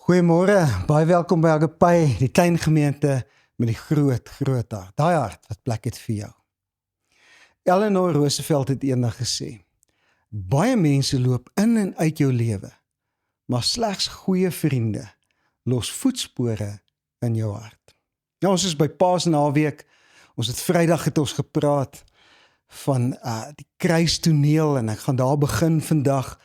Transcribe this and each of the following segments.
Goeiemôre, baie welkom by Agape, die klein gemeente met die groot hart. Daai hart wat plek het vir jou. Eleanor Roosevelt het eendag gesê, baie mense loop in en uit jou lewe, maar slegs goeie vriende los voetspore in jou hart. Nou, ons is by Paasnaweek, ons het Vrydag het ons gepraat van die kruistoneel en ek gaan daar begin vandag.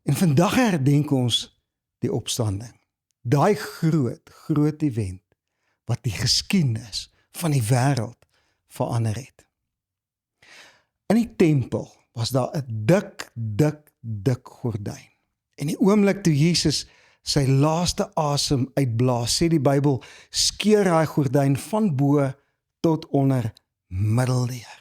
En vandag herdenk ons die opstanding. Daai groot event wat die geskiedenis van die wêreld verander het. In die tempel was daar 'n dik gordyn. En die oomblik toe Jesus sy laaste asem uitblaas, sê die Bybel, skeur hy gordyn van bo tot onder middeldeur.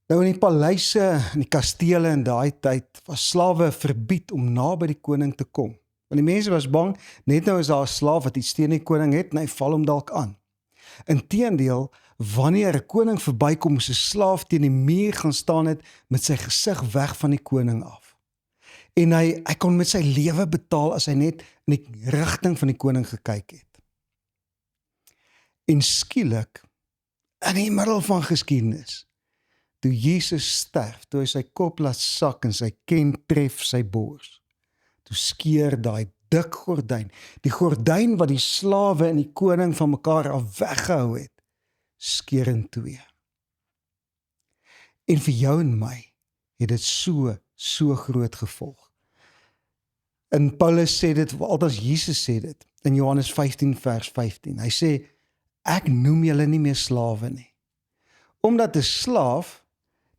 Nou in die paleise en die kastele in daai tyd was slawe verbied om naby die koning te kom. Want die mense was bang, net nou is daar 'n slaaf wat iets teen die koning het en hy val hom dalk aan. Inteendeel, wanneer 'n koning verbykom, moes 'n slaaf teen die muur gaan staan het met sy gesig weg van die koning af. En hy kon met sy lewe betaal as hy net in die rigting van die koning gekyk het. En skielik, in die middel van geskiedenis, toe Jesus sterf, toe hy sy kop laat sak en sy ken tref sy bors, toe skeur daai dik gordyn, die gordyn wat die slawe en die koning van mekaar af weggehou het, skeur in twee. En vir jou en my het dit so groot gevolg. En Paulus sê dit, althans Jesus sê dit, in Johannes 15 vers 15, hy sê, ek noem julle nie meer slawe nie. Omdat 'n slaaf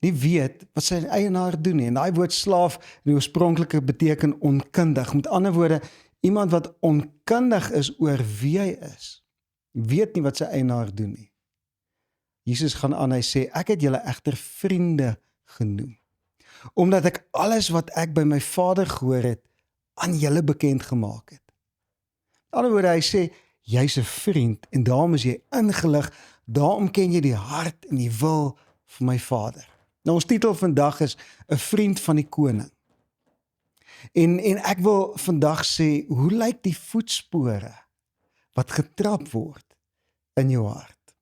nie weet wat sy eienaar doen nie. En daai woord slaaf in die oorspronklike beteken onkundig. Met ander woorde, iemand wat onkundig is oor wie hy is, weet nie wat sy eienaar doen nie. Jesus gaan aan, hy sê, ek het julle egter vriende genoem, omdat ek alles wat ek by my Vader gehoor het, aan julle bekend gemaak het. In ander woorde, hy sê, jy's 'n vriend en daarom is jy ingelig, daarom ken jy die hart en die wil van my Vader. Nou ons titel vandag is 'n vriend van die koning. En ek wil vandag sê, hoe lyk die voetspore wat getrap word in jou hart?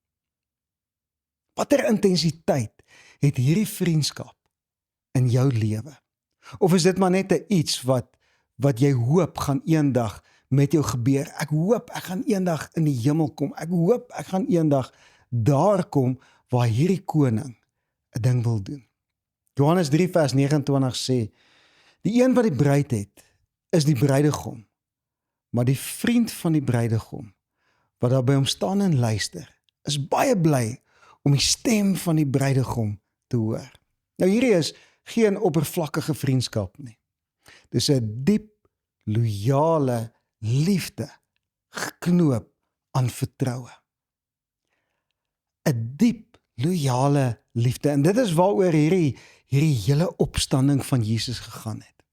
Watter intensiteit het hierdie vriendskap in jou lewe? Of is dit maar net 'n iets wat jy hoop gaan eendag met jou gebeur? Ek hoop ek gaan eendag in die hemel kom. Ek hoop ek gaan eendag daar kom waar hierdie koning 'n ding wil doen. Johannes 3 vers 29 sê, die een wat die bruid het, is die bruidegom, maar die vriend van die bruidegom, wat daar by hom staan en luister, is baie bly om die stem van die bruidegom te hoor. Nou hierdie is geen oppervlakkige vriendskap nie. Dis 'n diep, loyale liefde, geknoop aan vertroue. 'n diep, loyale liefde. En dit is waaroor hierdie hele opstanding van Jesus gegaan het.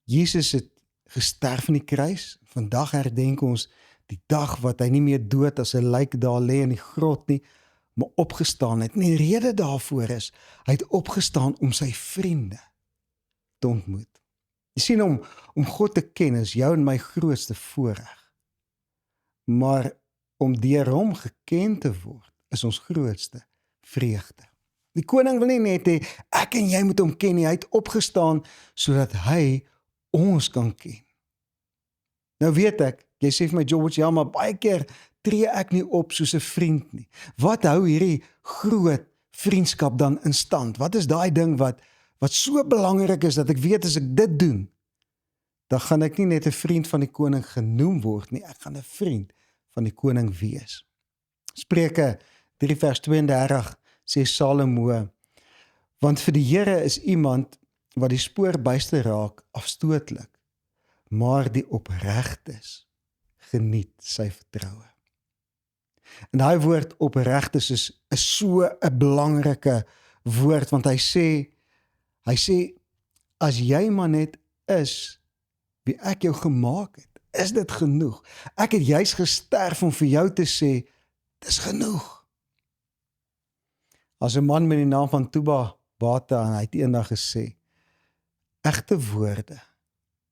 Jesus het gesterf aan die kruis. Vandag herdenk ons die dag wat hy nie meer dood as 'n lijk daar lê in die grot nie, maar opgestaan het. En die rede daarvoor is, hy het opgestaan om sy vriende te ontmoet. Jy sien, om God te ken is jou en my grootste voorreg. Maar om deur hom geken te word, is ons grootste vreugde. Die koning wil nie net hê, ek en jy moet hom ken nie, hy het opgestaan, sodat hy ons kan ken. Nou weet ek, jy sê vir my, George, ja, maar baie keer tree ek nie op soos 'n vriend nie. Wat hou hierdie groot vriendskap dan in stand? Wat is daai ding wat so belangrik is, dat ek weet as ek dit doen, dan gaan ek nie net 'n vriend van die koning genoem word nie, ek gaan 'n vriend van die koning wees. Spreuke 3 vers 32 sê Salomo, want vir die Here is iemand wat die spoor byste raak afstootlik, maar die opregtes geniet sy vertroue. En daai woord opregtes is so 'n belangrike woord, want hy sê, as jy maar net is wie ek jou gemaak het, is dit genoeg. Ek het juis gesterf om vir jou te sê, dis genoeg. As 'n man met die naam van Tuba Bata, en hy het eendag gesê, Egte woorde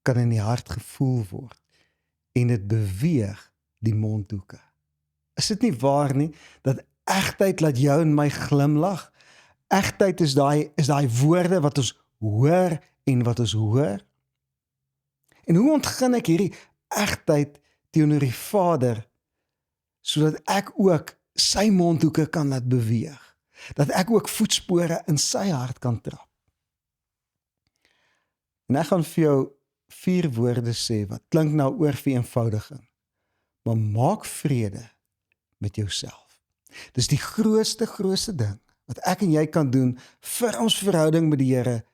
kan in die hart gevoel word en dit beweeg die mondhoeke. Is dit nie waar nie, dat egtheid laat jou en my glimlag? Egtheid is daai woorde wat ons hoor en wat ons hoor. En hoe ontgin ek hierdie egtheid teenoor die Vader, sodat ek ook sy mondhoeke kan laat beweeg, dat ek ook voetspore in sy hart kan trap? En ek gaan vir jou 4 woorde sê, wat klink na oorvereenvoudiging, maar maak vrede met jouself. Dis die grootste ding wat ek en jy kan doen vir ons verhouding met die Here,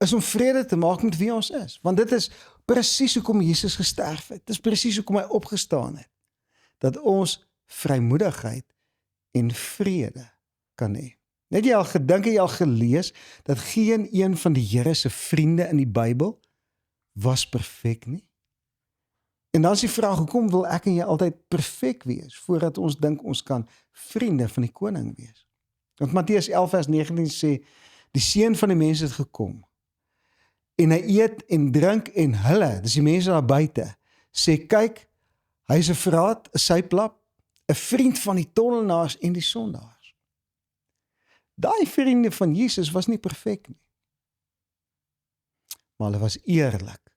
is om vrede te maak met wie ons is. Want dit is presies hoekom Jesus gesterf het. Dit is presies hoekom hy opgestaan het. Dat ons vrymoedigheid en vrede kan hê. Het jy al gedink, het jy al gelees, dat geen een van die Here se vriende in die Bybel was perfek nie? En dan is die vraag, hoekom wil ek en jy altyd perfek wees, voordat ons dink ons kan vriende van die koning wees? Want Matteus 11 vers 19 sê, die Seun van die mens het gekom, en hy eet en drink en hulle, dis die mense daar buite, sê kyk, hy is 'n verraad, 'n syplap, 'n vriend van die tollenaars en die sondaars. Daai vriende van Jesus was nie perfek nie, maar hulle was eerlik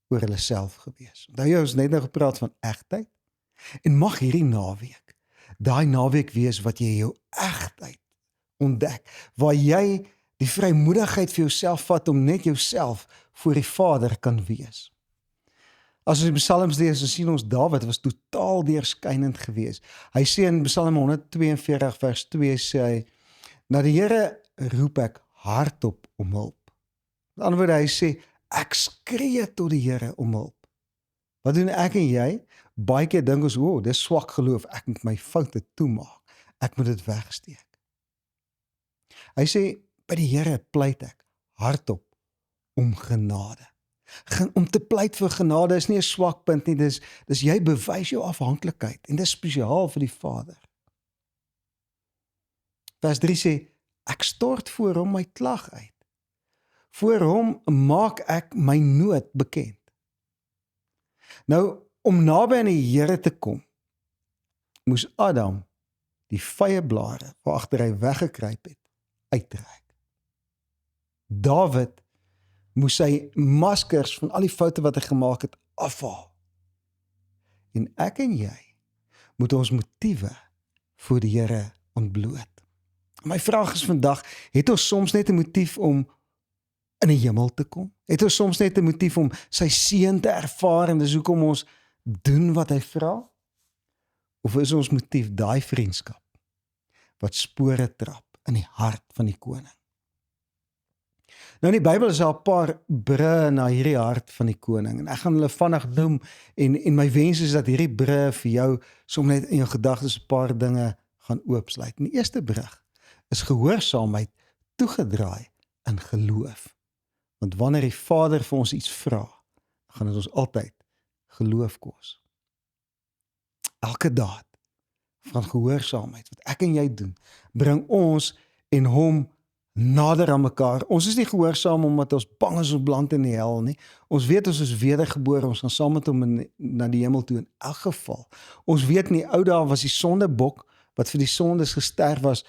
oor hulle self gewees. Onthou jy ons net nou gepraat van egtheid? En mag hierdie naweek, daai naweek wees wat jy jou egtheid ontdek, waar jy die vrymoedigheid vir jouself vat om net jouself voor die Vader kan wees. As ons die Psalms lees, dan sien ons Dawid was totaal deurskynend geweest. Hy sê in Psalm 142 vers 2 sê hy, na die Here roep ek hardop om hulp. Met ander woorde, hy sê, ek skree tot die Here om hulp. Wat doen ek en jy? Baie keer dink ons, oh, dis swak geloof, ek moet my foute toemaak, ek moet dit wegsteek. Hy sê, by die Here pleit ek hardop om genade. Om te pleit vir genade is nie 'n swak punt nie, dis jy bewys jou afhanklikheid, en dis spesiaal vir die Vader. Vers 3 sê, ek stort voor hom my klag uit. Voor hom maak ek my nood bekend. Nou, om naby aan die Here te kom, moes Adam die vye blare, waarachter hy weggekruip het, uittrek. Dawid moes sy maskers van al die foute wat hy gemaak het, afhaal. En ek en jy moet ons motiewe voor die Here ontbloot. My vraag is vandag, het ons soms net 'n motief om in die hemel te kom? Het ons soms net 'n motief om sy seën te ervaar en dis hoekom ons doen wat hy vra? Of is ons motief daai vriendskap wat spore trap in die hart van die koning? Nou in die Bybel is daar 'n paar brûe na hierdie hart van die koning, en ek gaan hulle vinnig noem, en my wens is dat hierdie brûe vir jou soms net in jou gedagtes 'n paar dinge gaan oopsluit. En die eerste brug is gehoorsaamheid toegedraai in geloof. Want wanneer die Vader vir ons iets vra, gaan dit ons altyd geloof kos. Elke daad van gehoorsaamheid wat ek en jy doen, bring ons en hom nader aan mekaar. Ons is nie gehoorsaam omdat ons bang is ons beland in die hel nie. Ons weet ons is wedergebore, ons gaan saam met hom na die hemel toe in elk geval. Ons weet in die ou dae was die sondebok wat vir die sondes gesterf was,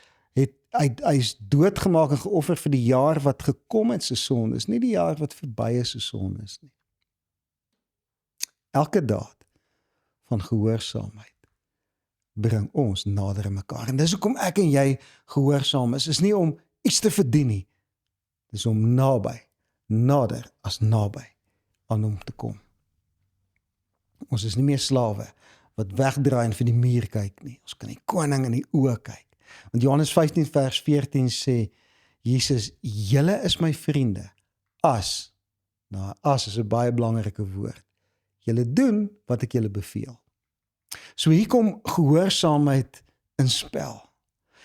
hy is doodgemaak en geoffer vir die jaar wat gekom het se sondes, nie die jaar wat verby is se sondes nie. Elke daad van gehoorsaamheid bring ons nader aan mekaar. En dis hoekom ek en jy gehoorsaam is nie om iets te verdien nie. Dis om nader as naby aan hom te kom. Ons is nie meer slawe wat wegdraai en vir die muur kyk nie. Ons kan die koning in die oë kyk. Want Johannes 15 vers 14 sê, Jesus, julle is my vriende, as is 'n baie belangrike woord. Julle doen wat ek julle beveel. So hier kom gehoorsaamheid in spel.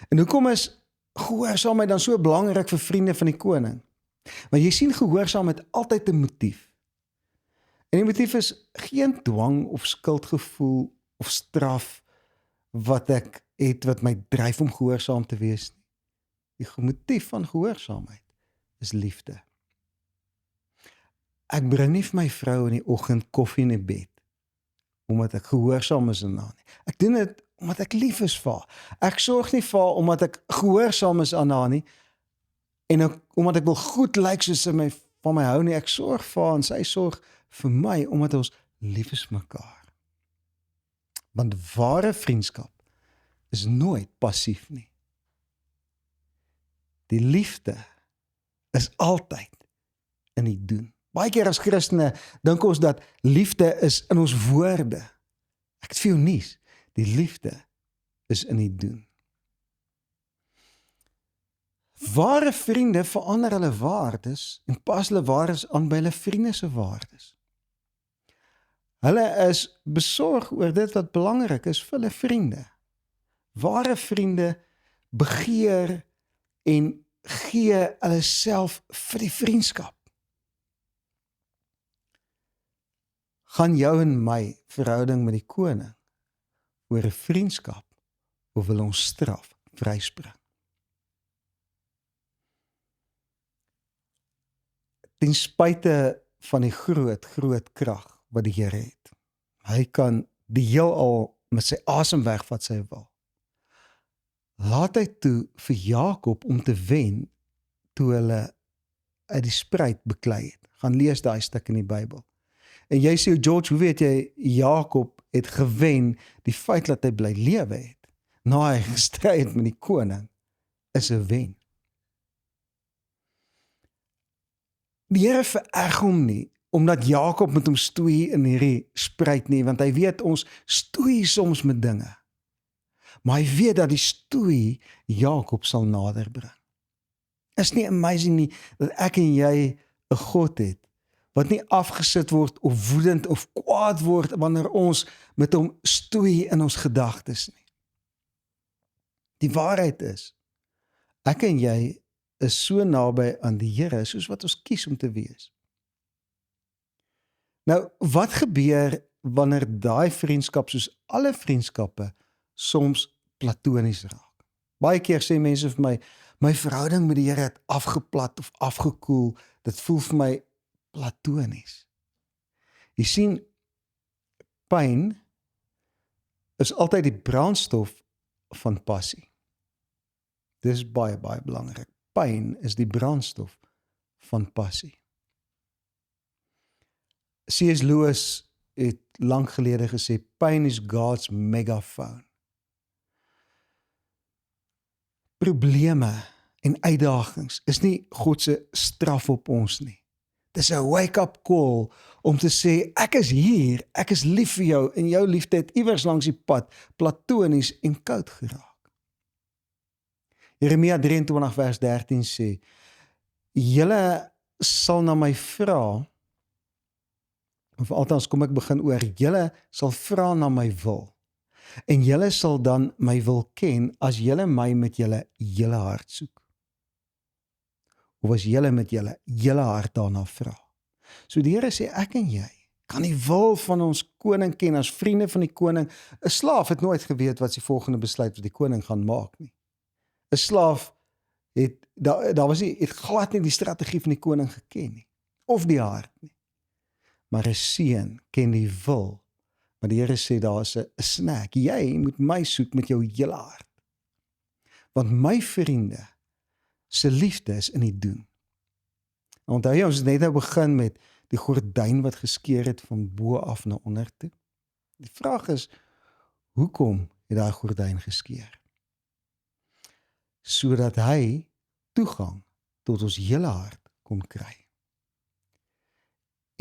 En hoekom is gehoorsaamheid dan so belangrik vir vriende van die koning? Want jy sien gehoorsaamheid altyd 'n motief. En die motief is geen dwang of skuldgevoel of straf wat ek het wat my dryf om gehoorsaam te wees nie. Die motief van gehoorsaamheid is liefde. Ek bring nie vir my vrou in die oggend koffie in die bed, omdat ek gehoorsaam is aan haar nie. Ek doen dit omdat ek lief is vir haar. Ek sorg nie vir haar omdat ek gehoorsaam is aan haar nie, en omdat ek wil goed lyk soos sy van my hou nie. Ek sorg vir haar en sy sorg vir my, omdat ons lief is vir mekaar. Want ware vriendskap is nooit passief nie. Die liefde is altyd in die doen. Baie keer as Christene dink ons dat liefde is in ons woorde. Ek het vir jou nuus, die liefde is in die doen. Ware vriende verander hulle waardes en pas hulle waardes aan by hulle vriende se waardes. Hulle is besorg oor dit wat belangrik is vir hulle vriende. Ware vriende begeer en gee hulle self vir die vriendskap. Gaan jou en my verhouding met die koning oor 'n vriendskap of wil ons straf vryspring? Ten spyte van die groot krag wat die Here het. Hy kan die heelal met sy asem wegvat wat sy wil. Laat hy toe vir Jakob om te wen toe hulle uit die spruit beklei het. Gaan lees daai stuk in die Bybel. En jy sê, George, hoe weet jy Jakob het gewen die feit dat hy bly lewe het, na hy gestry het met die koning, is 'n wen. Die Here vererg hom nie, omdat Jakob met hom stoei in hierdie spruit nie, want hy weet ons stoei soms met dinge. Maar hy weet dat die stoei Jakob sal nader bring. Is nie amazing nie, dat ek en jy 'n God het, wat nie afgesit word of woedend of kwaad word wanneer ons met hom stoei in ons gedagtes nie. Die waarheid is, ek en jy is so naby aan die Here soos wat ons kies om te wees. Nou, wat gebeur wanneer daai vriendskap soos alle vriendskappe soms platonies raak? Baie keer sê mense vir my verhouding met die Here het afgeplat of afgekoel, dit voel vir my platonies. Jy sien, pyn is altyd die brandstof van passie. Dis baie, baie belangrik. Pyn is die brandstof van passie. C.S. Lewis het lank gelede gesê, pain is God's megaphone. Probleme en uitdagings is nie God se straf op ons nie. Dis 'n wake-up call om te sê, ek is hier, ek is lief vir jou, en jou liefde het iewers langs die pad platonies en koud geraak. Jeremia 23 vers 13 sê, julle sal na my vra, of althans kom ek begin oor, julle sal vra na my wil, en julle sal dan my wil ken, as julle my met julle hele hart soek. Of as julle met julle hele hart daarna vra. So die Here sê, ek en jy kan die wil van ons koning ken, as vriende van die koning. 'n Slaaf het nooit geweet wat die volgende besluit wat die koning gaan maak nie. 'n Slaaf het, het glad nie die strategie van die koning geken nie, of die hart nie. Maar 'n seun ken die wil, maar die Here sê, daar is 'n snack, jy moet my soek met jou hele hart. Want my vriende se liefde is in die doen. Onthou jy, ons het net nou begin met die gordyn wat geskeur het van bo af na onder toe. Die vraag is, hoekom het daai gordyn geskeur? Sodat hy toegang tot ons hele hart kon kry.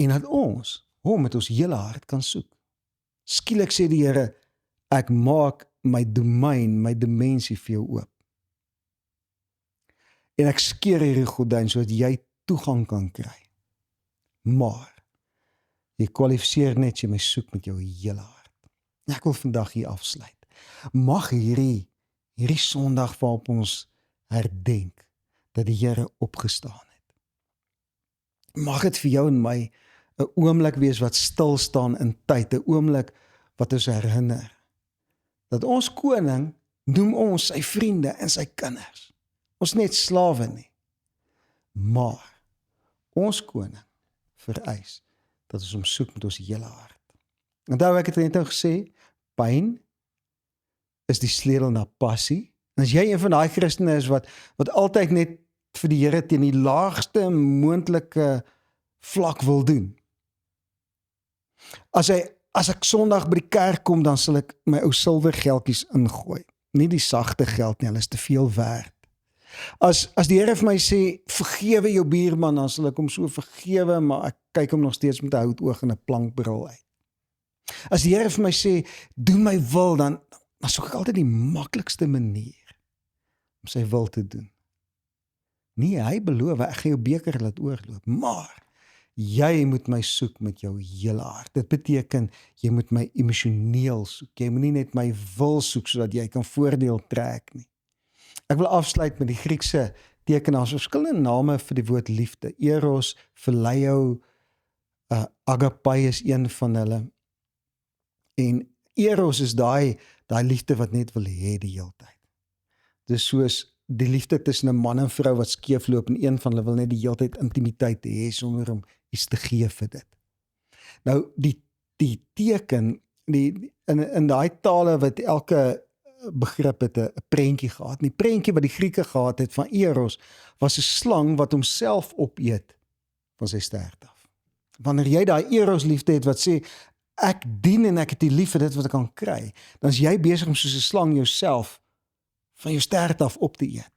En dat ons hom met ons hele hart kan soek. Skielik sê die Here, ek maak my domein, my dimensie vir jou oop. En ek skeur hierdie gordyn sodat jy toegang kan kry. Maar jy kwalifiseer net jy my soek met jou hele hart. Ek wil vandag hier afsluit. Mag hierdie Sondag waarop ons herdenk dat die Here opgestaan het. Mag dit vir jou en my 'n oomblik wees wat stil staan in tyd, 'n oomblik wat ons herinner dat ons koning noem ons sy vriende en sy kinders. Ons net slawe nie. Maar ons koning vereis dat ons hom soek met ons hele hart. Onthou ek het net nou gesê, pyn is die sleutel na passie. En as jy een van daai Christene is wat altyd net vir die Here teen die laagste moontlike vlak wil doen. As ek Sondag by die kerk kom, dan sal ek my ou silwer geldjies ingooi. Nie die sagte geld nie, hulle is te veel werd. As die Here vir my sê, vergewe jou buurman, dan sal ek hom so vergewe, maar ek kyk hom nog steeds met 'n houtoog en 'n plankbril uit. As die Here vir my sê, doen my wil, dan soek ek altyd die maklikste manier om sy wil te doen. Nee, hy beloof, ek gaan jou beker laat oorloop, maar jy moet my soek met jou hele hart. Dit beteken, jy moet my emosioneel soek. Jy moet nie net my wil soek, sodat jy kan voordeel trek nie. Ek wil afsluit met die Griekse tekenaars, verskillende name vir die woord liefde. Eros, Phileo, Agape is een van hulle. En Eros is daai liefde wat net wil hê die hele tyd. Dis soos die liefde tussen 'n man en vrou wat skeefloop en een van hulle wil net die hele tyd intimiteit hê sonder om iets te gee vir dit. Nou die teken in daai tale wat elke begrip het 'n prentjie gehad. Die prentjie wat die Grieke gehad het van Eros was 'n slang wat homself opeet van sy stert af. Wanneer jy daai Eros liefde het wat sê ek dien en ek het die lief vir dit wat ek kan kry, dan is jy besig om soos 'n slang jouself van jou stert af op te eet.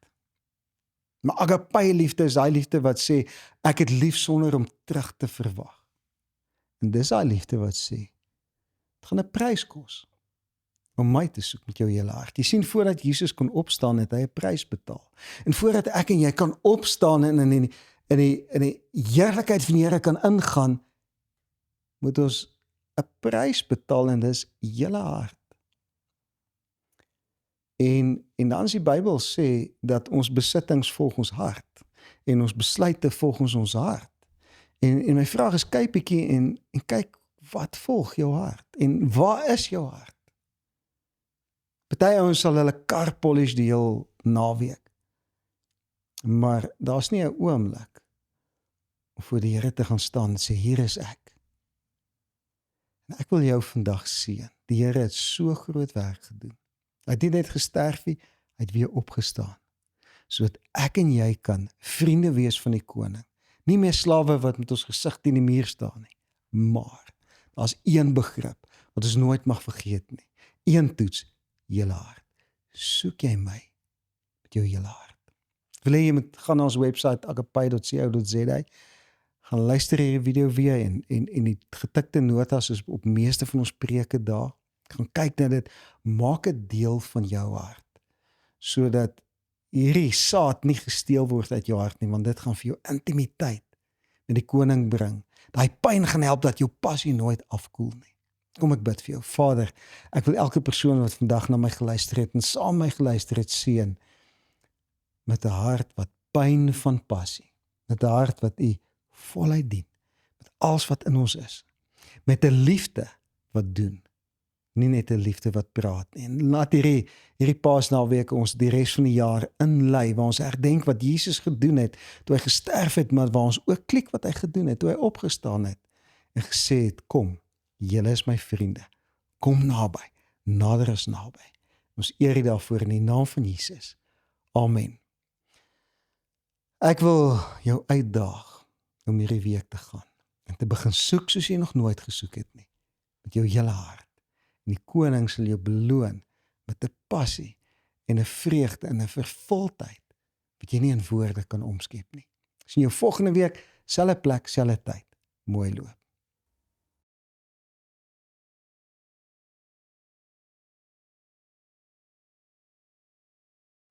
Maar agape liefde is daai liefde wat sê ek het lief sonder om terug te verwag. En dis daai liefde wat sê dit gaan 'n prys kos om my te soek met jou hele hart. Jy sien, voordat Jesus kon opstaan, het hy 'n prys betaal. En voordat ek en jy kan opstaan en in die heerlikheid van die Here kan ingaan, moet ons 'n prys betaal en dis hele hart. En dan is die Bybel sê dat ons besittings volg ons hart en ons besluite volgens ons hart. En my vraag is, kyk bietjie en kyk wat volg jou hart en waar is jou hart? Party ouens sal hulle kar polish die heel naweek. Maar daar's nie 'n oomblik om voor die Here te gaan staan en sê hier is ek. En ek wil jou vandag seën. Die Here het so groot werk gedoen. Hy het nie net gesterf nie, hy het weer opgestaan. Sodat ek en jy kan vriende wees van die koning. Nie meer slawe wat met ons gesig teen die muur staan nie. Maar daar's een begrip wat ons nooit mag vergeet nie. Een toets, hele hart. Soek jy my met jou hele hart? Wil jy moet gaan na ons website agape.co.za, gaan luister hierdie video weer en die getikte notas is op meeste van ons preke daar. Gaan kyk na dit, maak dit deel van jou hart, sodat hierdie saad nie gesteel word uit jou hart nie, want dit gaan vir jou intimiteit met die koning bring. Daai pyn gaan help dat jou passie nooit afkoel nie. Kom ek bid vir jou. Vader, ek wil elke persoon wat vandag na my geluister het en saam my geluister het seën met 'n hart wat pyn van passie, met 'n hart wat U voluit dien, met alles wat in ons is, met 'n liefde wat doen, nie net 'n liefde wat praat nie. En laat hierdie Paasnaweek ons die res van die jaar inlei, waar ons herdenk wat Jesus gedoen het, toe hy gesterf het, maar waar ons ook klik wat hy gedoen het, toe hy opgestaan het, en gesê het, kom, julle is my vriende, kom naby, nader is naby. Ons eer U daarvoor in die naam van Jesus. Amen. Ek wil jou uitdaag om hierdie week te gaan, en te begin soek soos jy nog nooit gesoek het nie, met jou hele hart. En die koning sal jou beloon met 'n passie en 'n vreugde en 'n vervulling wat jy nie in woorde kan omskep nie. Sien jou volgende week, selfde plek, selfde tyd. Mooi loop.